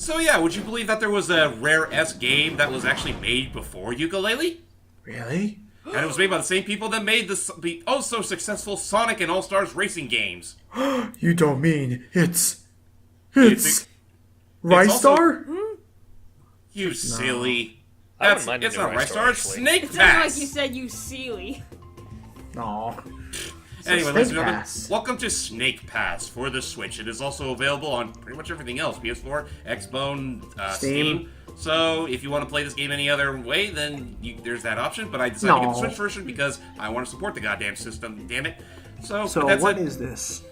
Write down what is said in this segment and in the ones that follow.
So yeah, would you believe that there was a Rare-esque game that was actually made before Yooka-Laylee? Really? And it was made by the same people that made the oh-so-successful Sonic and All-Stars racing games. You don't mean it's Ristar? Hmm? You silly. I wouldn't mind It's a new not Ristar, Ristar, it's actually. Snake It sounded Pass! like you said you silly. Aw. Anyway, ladies and gentlemen, Pass. welcome to Snake Pass for the Switch. It is also available on pretty much everything else. PS4, Xbone, Steam. So, if you want to play this game any other way, then there's that option. But I decided to get the Switch version because I want to support the goddamn system, damn it. So what is this?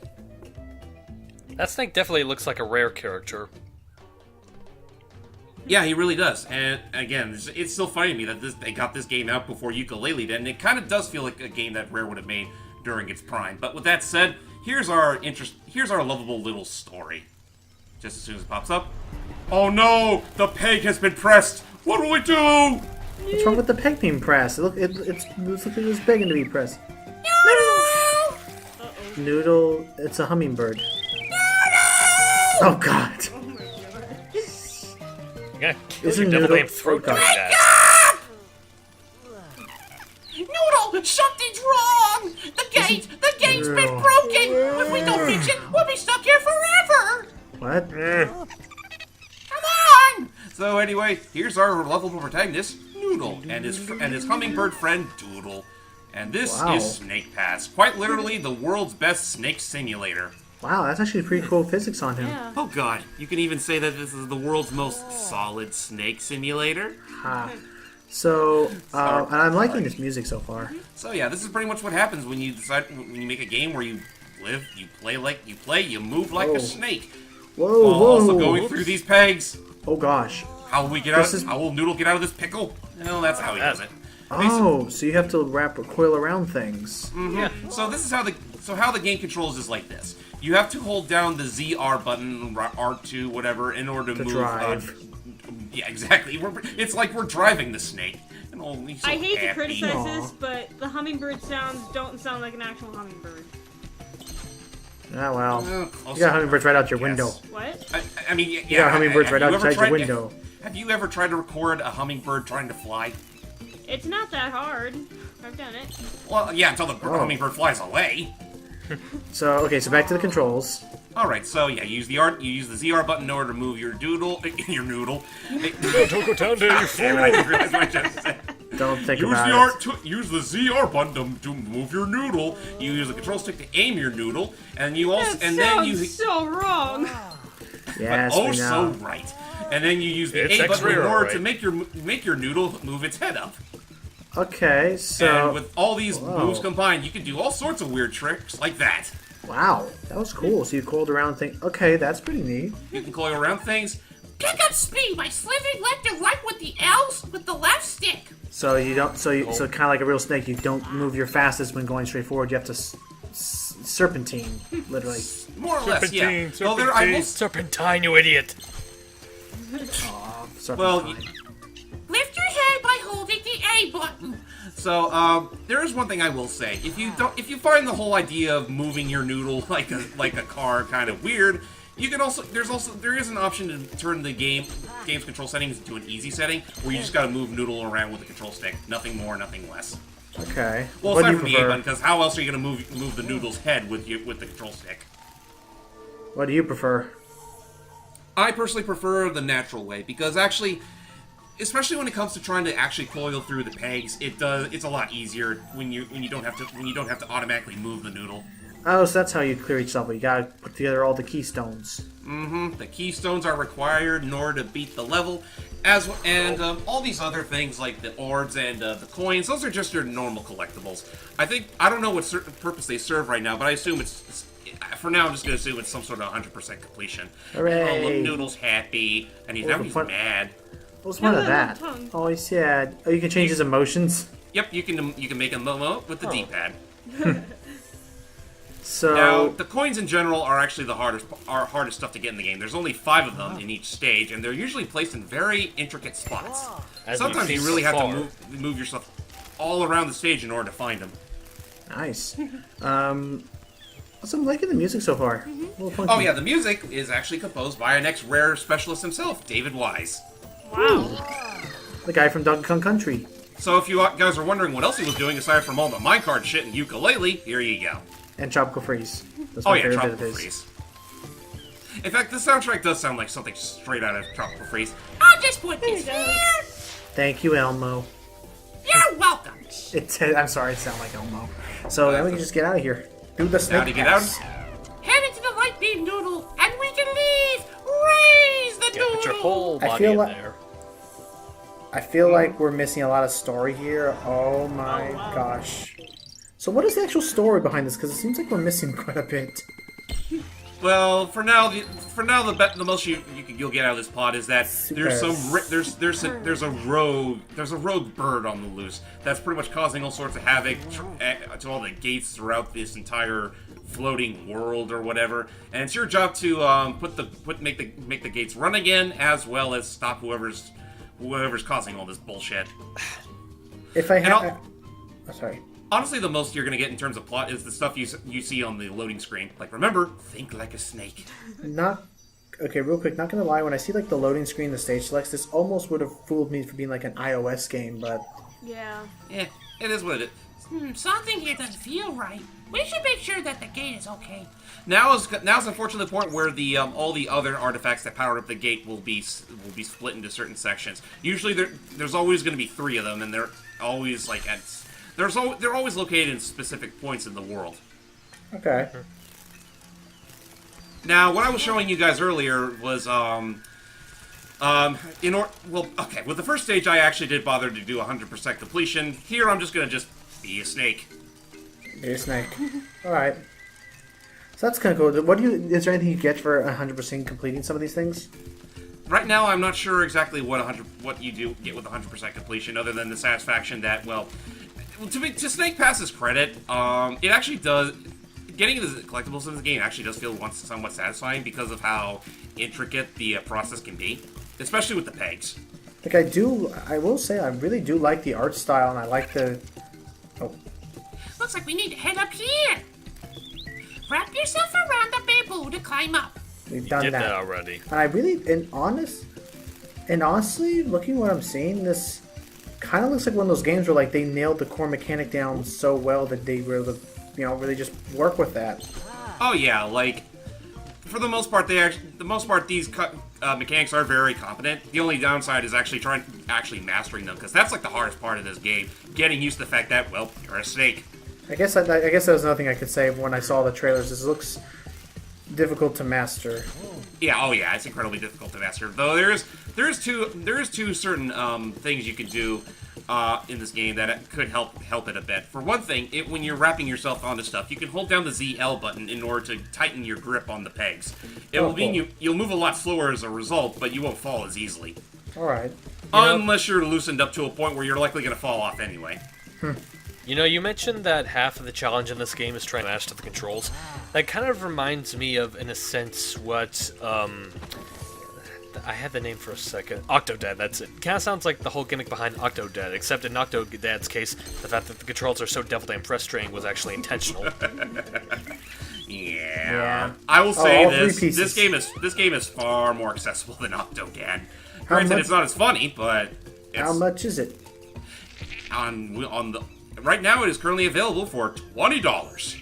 That snake definitely looks like a Rare character. Yeah, he really does. And again, it's still funny to me that they got this game out before Yooka-Laylee did, and it kind of does feel like a game that Rare would have made during its prime. But with that said, here's our lovable little story. Just as soon as it pops up. Oh no! The peg has been pressed! What will we do? What's wrong with the peg being pressed? It looks like it was begging to be pressed. Noodle, it's a hummingbird. Noodle! Oh god. Oh my god. You're gonna kill Isn't your devil Noodle- named throat oh, doing God. that. Noodle, something's wrong! The gate's been broken! If we don't fix it, we'll be stuck here forever! What? Come on! So anyway, here's our lovable protagonist, Noodle, and his hummingbird friend, Doodle. And this Wow. is Snake Pass. Quite literally the world's best snake simulator. Wow, that's actually pretty cool physics on him. Yeah. Oh god, you can even say that this is the world's most solid snake simulator. Ha. So, and I'm liking this music so far. So yeah, this is pretty much what happens when you make a game where you live, you play, you move like Oh. a snake. Whoa, While whoa. also going through these pegs. Oh gosh. How will we get This out? is- How will Noodle get out of this pickle? Well, that's how he does it. Oh, so you have to coil around things. Yeah. So this is how the game controls is like this. You have to hold down the ZR button, R2, whatever, in order to move. drive. Yeah, exactly. It's like we're driving the snake. And he's so I hate to happy. criticize Aw. this, but the hummingbird sounds don't sound like an actual hummingbird. Ah, well. Close You got enough, hummingbirds right out your yes. window. What? I mean, yeah. You got hummingbirds right have you ever outside your tried- window. Have you ever tried to record a hummingbird trying to fly? It's not that hard. I've done it. Well, yeah, until the Oh. hummingbird flies away. So, okay, so back to the controls. All right, so yeah, you use the ZR button in order to move your doodle, your noodle. Toko Town Day, you Damn it, I didn't realize what I just said. Don't think Use about it. use the ZR button to move your noodle. You use the control stick to aim your noodle, and you also That and then you sounds so wrong. Yes, oh we so know. right. And then you use the It's A button in X-ray, order right. to make your noodle move its head up. Okay, so... And with all these Whoa. moves combined, you can do all sorts of weird tricks like that. Wow, that was cool. So you coiled around things. Okay, that's pretty neat. You can coil around things. Pick up speed by slithering left and right with the L's with the left stick. So you don't. So kind of like a real snake, you don't move your fastest when going straight forward. You have to serpentine, literally. More or less, yeah. Serpentine, Well, there, I will, serpentine, you idiot. Serpentine. well, Lift your head by holding the A button. so there is one thing I will say. If you find the whole idea of moving your noodle like a car kind of weird, you can also there is an option to turn the game's control settings into an easy setting where you just gotta move noodle around with the control stick. Nothing more, nothing less. Okay. Well, What do aside you from the A prefer? button, because how else are you gonna move the noodle's head with the control stick? What do you prefer? I personally prefer the natural way because actually, especially when it comes to trying to actually coil through the pegs, it's a lot easier when you don't have to automatically move the noodle. Oh, so that's how you clear each level. You gotta put together all the keystones. The keystones are required in order to beat the level, and all these other things like the orbs and the coins. Those are just your normal collectibles. I don't know what certain purpose they serve right now, but I assume it's for now. I'm just gonna assume it's some sort of 100% completion. Hooray. Oh, look, Noodle's happy, and he's the fun- mad. What's one of No, that? tongue. Oh, he's sad. Oh, you can change his emotions. Yep, you can make a momo with the D-pad. So Now, the coins in general are actually the hardest stuff to get in the game. There's only 5 of them in each stage, and they're usually placed in very intricate spots. As Sometimes we've you seen really so have far. to move yourself all around the stage in order to find them. nice. So I'm liking the music so far. A little funky. Oh yeah, the music is actually composed by our next rare specialist himself, David Wise. Wow. The guy from Donkey Kong Country. So if you guys are wondering what else he was doing aside from all the minecart shit and ukulele, here you go. And Tropical Freeze. That's Oh my yeah, favorite Tropical bit of his. Freeze. In fact, the soundtrack does sound like something straight out of Tropical Freeze. I'll just put this There it here. Thank you, Elmo. You're welcome. I'm sorry, it sounded like Elmo. So now we can just get out of here. Do the Now snake to get out. pass. Head into the light beam noodle, and we can leave. Raise the Yeah, put your noodle. whole I body feel in like- there. I feel like we're missing a lot of story here. Oh my gosh. So what is the actual story behind this? Because it seems like we're missing quite a bit. Well, for now, the most you'll get out of this plot is that there's a rogue bird on the loose that's pretty much causing all sorts of havoc to all the gates throughout this entire floating world or whatever, and it's your job to make the gates run again, as well as stop whoever's causing all this bullshit. If I And had... Oh, sorry. Honestly, the most you're gonna get in terms of plot is the stuff you see on the loading screen. Like, remember, think like a snake. Not... Okay, real quick, not gonna lie, when I see like the loading screen, the stage selects, this almost would have fooled me for being like an iOS game, but... Yeah. Yeah, it is what it is. Something here doesn't feel right. We should make sure that the gate is okay. Now's unfortunately the point where the all the other artifacts that power up the gate will be split into certain sections. Usually there's always going to be 3 of them, and they're always like they're always located in specific points in the world. Okay. Now, what I was showing you guys earlier was with the first stage I actually did bother to do 100% completion. Here I'm just gonna be a snake. Be a snake. Alright. So that's kind of cool. Is there anything you get for 100% completing some of these things? Right now, I'm not sure exactly what you do get with 100% completion, other than the satisfaction that, well, to Snake Pass's credit, it actually does. Getting the collectibles in the game actually does feel somewhat satisfying because of how intricate the process can be, especially with the pegs. Like I will say, I really do like the art style, and I like the... Oh, Looks like we need to head up here. Wrap yourself around the bamboo to climb up. we've done Did that that. already. And I really, and honestly, looking at what I'm seeing, this kind of looks like one of those games where like they nailed the core mechanic down so well that they were able to, really just work with that. Oh yeah, like for the most part, these mechanics are very competent. The only downside is actually mastering them, because that's like the hardest part of this game. Getting used to the fact that, well, you're a snake. I guess that was another thing I could say when I saw the trailers. This looks difficult to master. Yeah, oh yeah, it's incredibly difficult to master. Though there is two certain things you can do in this game that could help it a bit. For one thing, when you're wrapping yourself onto stuff, you can hold down the ZL button in order to tighten your grip on the pegs. It will mean you'll move a lot slower as a result, but you won't fall as easily. All right. Unless you're loosened up to a point where you're likely going to fall off anyway. You mentioned that half of the challenge in this game is trying to master the controls. That kind of reminds me of, in a sense, what, I had the name for a second. Octodad, that's it. Kind of sounds like the whole gimmick behind Octodad, except in Octodad's case, the fact that the controls are so devil damn frustrating was actually intentional. Yeah. I will say all 3 this: pieces. this game is far more accessible than Octodad. Granted, it's not as funny, but How much is it? Right now it is currently available for $20.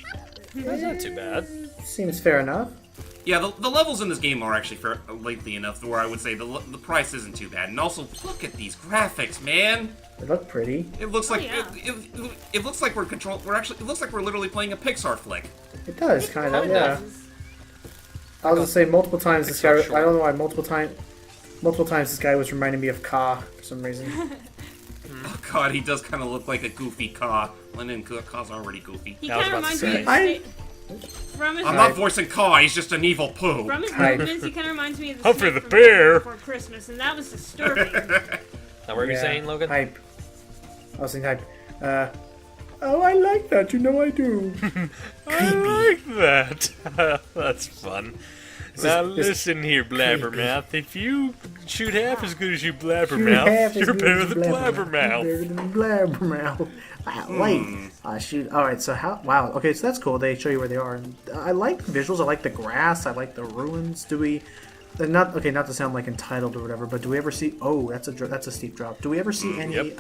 That's not too bad. Seems fair enough. Yeah, the levels in this game are actually lengthy enough where I would say the price isn't too bad. And also, look at these graphics, man. They look pretty. It looks like yeah. it looks like it looks like we're literally playing a Pixar flick. It does, kind of, Kinda yeah. does. I was gonna say multiple times this guy. Pixar I don't know why multiple times this guy was reminding me of Ka for some reason. Oh god, he does kind of look like a goofy Ka. Lennon Ka's already goofy. He I was kind of about to reminds me say. of from his I'm not voicing Ka, he's just an evil poo. from his Hype. movements, he kind of reminds me of the Humphrey snake the from Bear. Before Christmas, and that was disturbing. Now, what were you saying, Logan? Hype. I was saying hype. Oh, I like that. You know I do. I like that. That's fun. Now this- listen here, Blabbermouth. If you shoot half as good as you You're half blabbermouth. as You're good better as than blabbermouth. You're better than blabbermouth. Wait. Shoot. All right. So how? Wow. Okay. So that's cool. They show you where they are. And I like the visuals. I like the grass. I like the ruins. Do we? They're not okay. Not to sound like entitled or whatever, but do we ever see? Oh, that's a steep drop. Do we ever see any? Yep.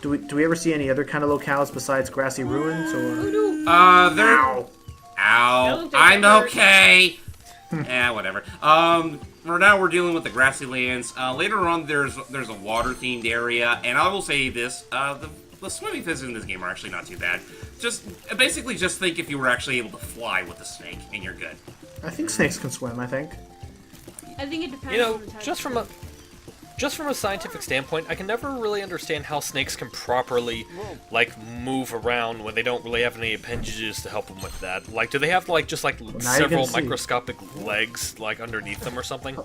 Do we ever see any other kind of locales besides grassy ruins or? There. Ow. Ow. Don't I'm get hurt. okay. Whatever. For now, we're dealing with the grassy lands. Later on, there's a water-themed area, and I will say this: the swimming physics in this game are actually not too bad. Just basically, just think if you were actually able to fly with the snake, and you're good. I think snakes can swim. I think. I think it depends You know, on the type just from a scientific standpoint, I can never really understand how snakes can properly, like, move around when they don't really have any appendages to help them with that. Like, do they have, like, just, like, now you several can see. microscopic legs, like, underneath them or something?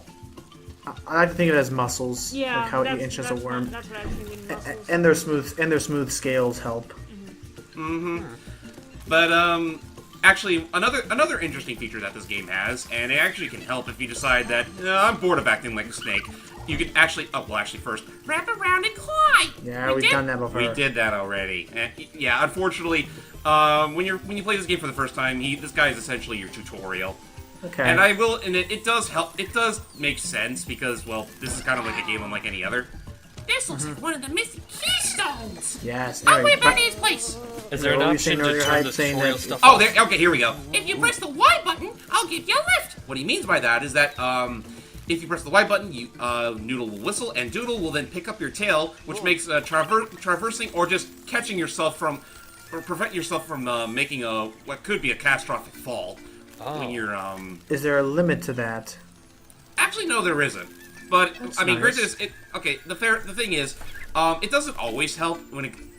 I like to think of it as muscles. Yeah, Like how it that's, inches that's a worm. That's what I was thinking. Muscles. And their smooth scales help. But actually, another interesting feature that this game has, and it actually can help if you decide that I'm bored of acting like a snake. You can actually, first Wrap around and climb. Yeah, we've done that before. we did that already. And, yeah, unfortunately, when you play this game for the first time, this guy is essentially your tutorial. Okay. And it does help. It does make sense because, well, this is kind of like a game unlike any other. This looks like one of the missing keystones. Yes. I'll Anyway, be back in its place. Is there an What were you option saying to earlier, turn Hyde, the saying tutorial that- stuff Oh, off? there. Okay, here we go. If you press the Y button, I'll give you a lift. What he means by that is that if you press the Y button, Noodle will whistle, and Doodle will then pick up your tail, which makes traversing or just catching yourself from, or prevent yourself from making what could be a catastrophic fall. When you're Is there a limit to that? actually no, there isn't. But I mean, nice. granted, the thing is, it doesn't always help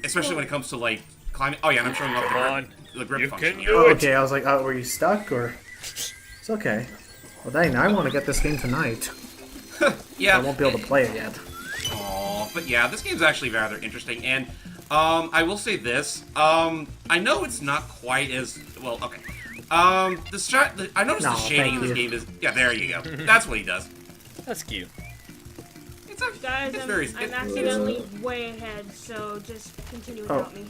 especially when it comes to like climbing. Oh yeah, and I'm showing off Come the grip you function can here. do Oh, it. okay, I was like, were you stuck or? It's okay. Well, dang, I want to get this game tonight. Yeah, I won't be able to play it yet. Aw, but yeah, this game's actually rather interesting, and I will say this. I know it's not quite as well. Okay. I noticed No, the shading in thank this you. game is. Yeah, there you go. That's what he does. That's cute. It's Guys, I'm accidentally way ahead, so just continue without me.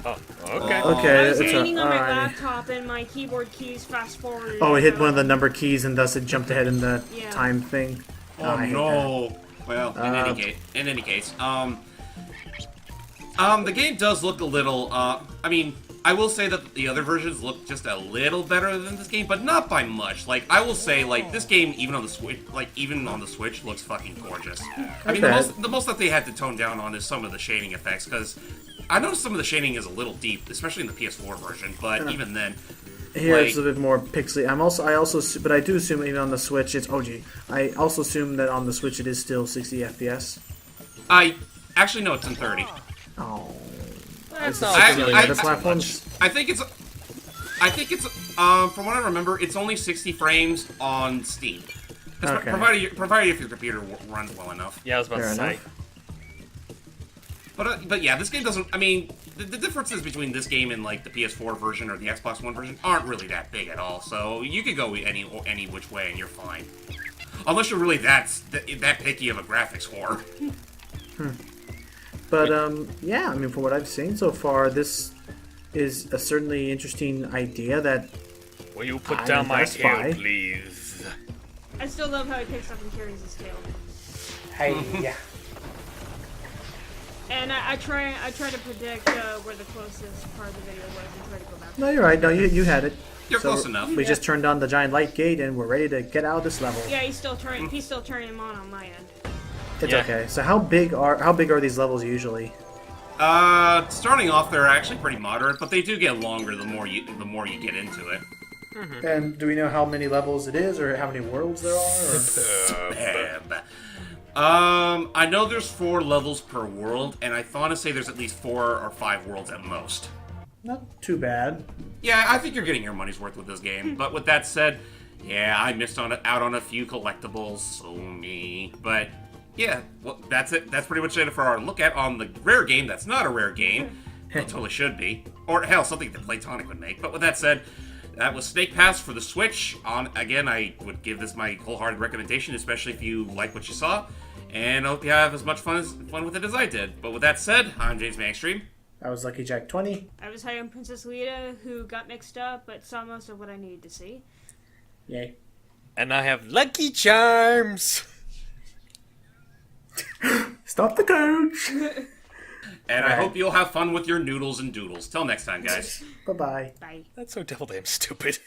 Oh, okay. Oh. Okay, I was it's reading on my alright. laptop and my keyboard keys fast forward. Oh, it hit one of the number keys and thus it jumped ahead in the Yeah. time thing. Oh I hate no. Well, in any case, the game does look a little. I mean, I will say that the other versions look just a little better than this game, but not by much. Like, I will say, like, this game, even on the Switch, looks fucking gorgeous. I mean, the most that they had to tone down on is some of the shading effects, because I noticed some of the shading is a little deep, especially in the PS4 version. But even then, that. Here like, it's a bit more pixely. But I do assume even on the Switch it's OG. I also assume that on the Switch it is still 60 FPS. I actually no, it's in 30. Oh. That's Is not it I- really I- other I- platforms? I think it's from what I remember, it's only 60 frames on Steam. Okay. Provided if your computer runs well enough. Yeah, I was about Fair to say. enough. But yeah, this game doesn't. I mean, the differences between this game and like the PS4 version or the Xbox One version aren't really that big at all. So you could go any which way and you're fine, unless you're really that picky of a graphics whore. But yeah, I mean, from what I've seen so far, this is a certainly interesting idea that Will you put I'm down my impressed tail, by. please? I still love how he picks up and carries his tail. hey, yeah. And I try to predict where the closest part of the video was and try to go back. No, you're right. No, you had it. You're So, close enough. We just turned on the giant light gate and we're ready to get out of this level. Yeah, he's still turning him on my end. It's Yeah. okay. So how big are these levels usually? Starting off, they're actually pretty moderate, but they do get longer the more you get into it. And do we know how many levels it is, or how many worlds there are? I know there's 4 levels per world, and I want to say there's at least 4 or 5 worlds at most. Not too bad. Yeah, I think you're getting your money's worth with this game. But with that said, yeah, I missed out on a few collectibles, so me. But yeah, well, that's it. That's pretty much it for our look at on the rare game that's not a rare game. It totally should be. Or hell, something that Playtonic would make. But with that said, That was Snake Pass for the Switch. Again, I would give this my wholehearted recommendation, especially if you like what you saw. And I hope you have as much fun with it as I did. But with that said, I'm JamesmanXtreme. I was Lucky Jack 20. I was high on Princess Lita, who got mixed up, but saw most of what I needed to see. Yay. And I have Lucky Charms. Stop the coach. And I hope you'll have fun with your noodles and doodles. Till next time, guys. Bye-bye. Bye. That's so devil damn stupid.